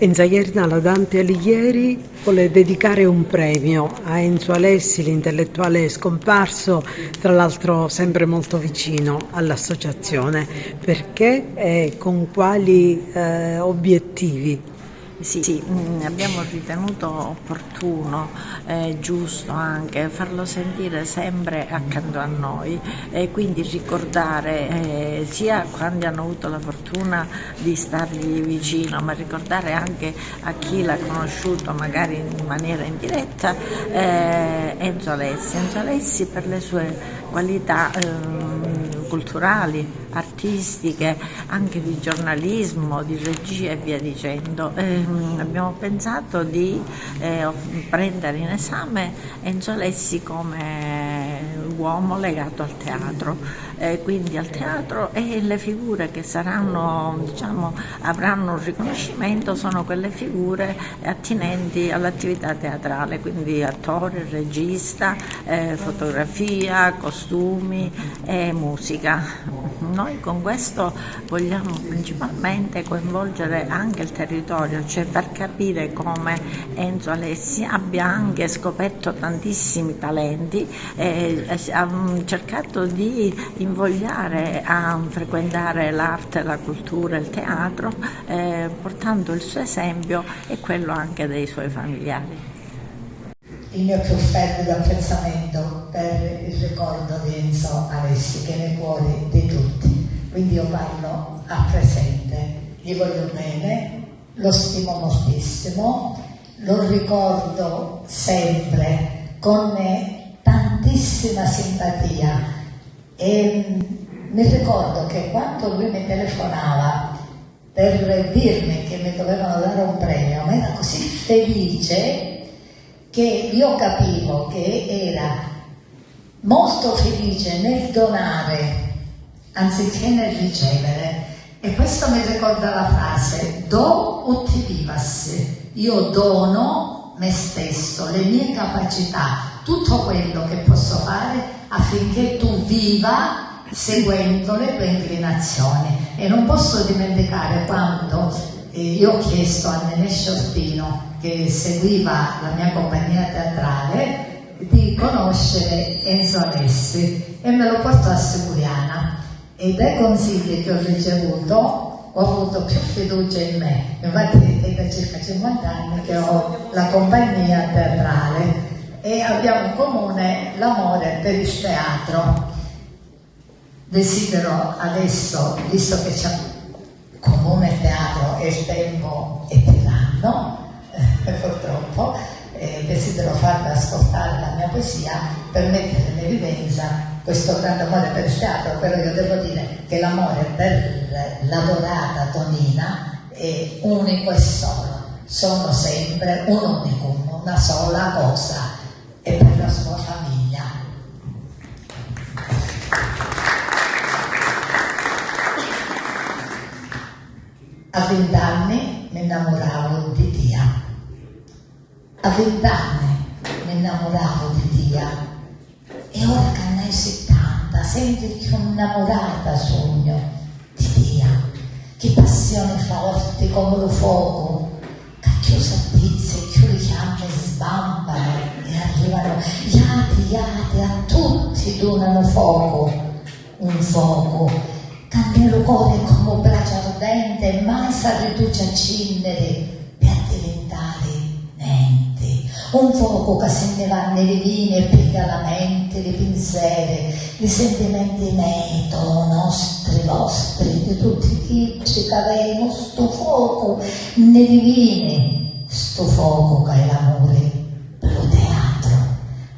Enzaierna la Dante Alighieri vuole dedicare un premio a Enzo Alessi, l'intellettuale scomparso, tra l'altro sempre molto vicino all'associazione. Perché e con quali obiettivi? Sì, abbiamo ritenuto opportuno, giusto anche farlo sentire sempre accanto a noi e quindi ricordare sia quando hanno avuto la fortuna di stargli vicino, ma ricordare anche a chi l'ha conosciuto magari in maniera indiretta Enzo Alessi. Enzo Alessi per le sue qualità culturali, artistiche, anche di giornalismo, di regia e via dicendo. Abbiamo pensato di prendere in esame Enzo Alessi come uomo legato al teatro, quindi al teatro, e le figure che saranno, avranno un riconoscimento sono quelle figure attinenti all'attività teatrale, quindi attore, regista, fotografia, costumi e musica. Noi con questo vogliamo principalmente coinvolgere anche il territorio, cioè far capire come Enzo Alessi abbia anche scoperto tantissimi talenti e ha cercato di invogliare a frequentare l'arte, la cultura, il teatro, portando il suo esempio e quello anche dei suoi familiari. Il mio più fervido apprezzamento per il ricordo di Enzo Alessi, che è nei cuori di tutti, quindi io parlo a presente, gli voglio bene, lo stimo moltissimo, lo ricordo sempre con tantissima simpatia e mi ricordo che quando lui mi telefonava per dirmi che mi dovevano dare un premio, mi era così felice che io capivo che era molto felice nel donare anziché nel ricevere, e questo mi ricorda la frase do ut vivas, io dono me stesso, le mie capacità, tutto quello che posso fare affinché tu viva seguendo le tue inclinazioni. E non posso dimenticare quando io ho chiesto a Nenè Sciortino, che seguiva la mia compagnia teatrale, di conoscere Enzo Alessi, e me lo portò a Siguriana, e dai consigli che ho ricevuto ho avuto più fiducia in me. Infatti è da circa 50 anni che ho la compagnia teatrale e abbiamo in comune l'amore per il teatro. Desidero adesso, visto che c'è comune teatro e il tempo è tiranno, purtroppo, desidero farvi ascoltare la mia poesia per mettere in evidenza questo grande amore per il teatro. Però io devo dire che l'amore per l'adorata Tonina è unico e solo, sono sempre un unicum, una sola cosa, e per la sua famiglia. A 20 anni mi innamoravo di Tia. A 20 anni mi innamoravo di Tia. E ora che ne hai 70, senti che ho innamorata sogno di Tia. Che passioni forti come lo fuoco, che chiusa tizie, che richiame sbambano e arrivano iati a tutti donano fuoco. Un fuoco nel cuore come braccia ardente, mai si riduce a cindere per diventare niente. Un fuoco che se ne va nelle vine e piega la mente, le pensieri, i sentimenti miei, nostri, vostri, di tutti chi ci avevamo, sto fuoco nelle vine, sto fuoco che è l'amore.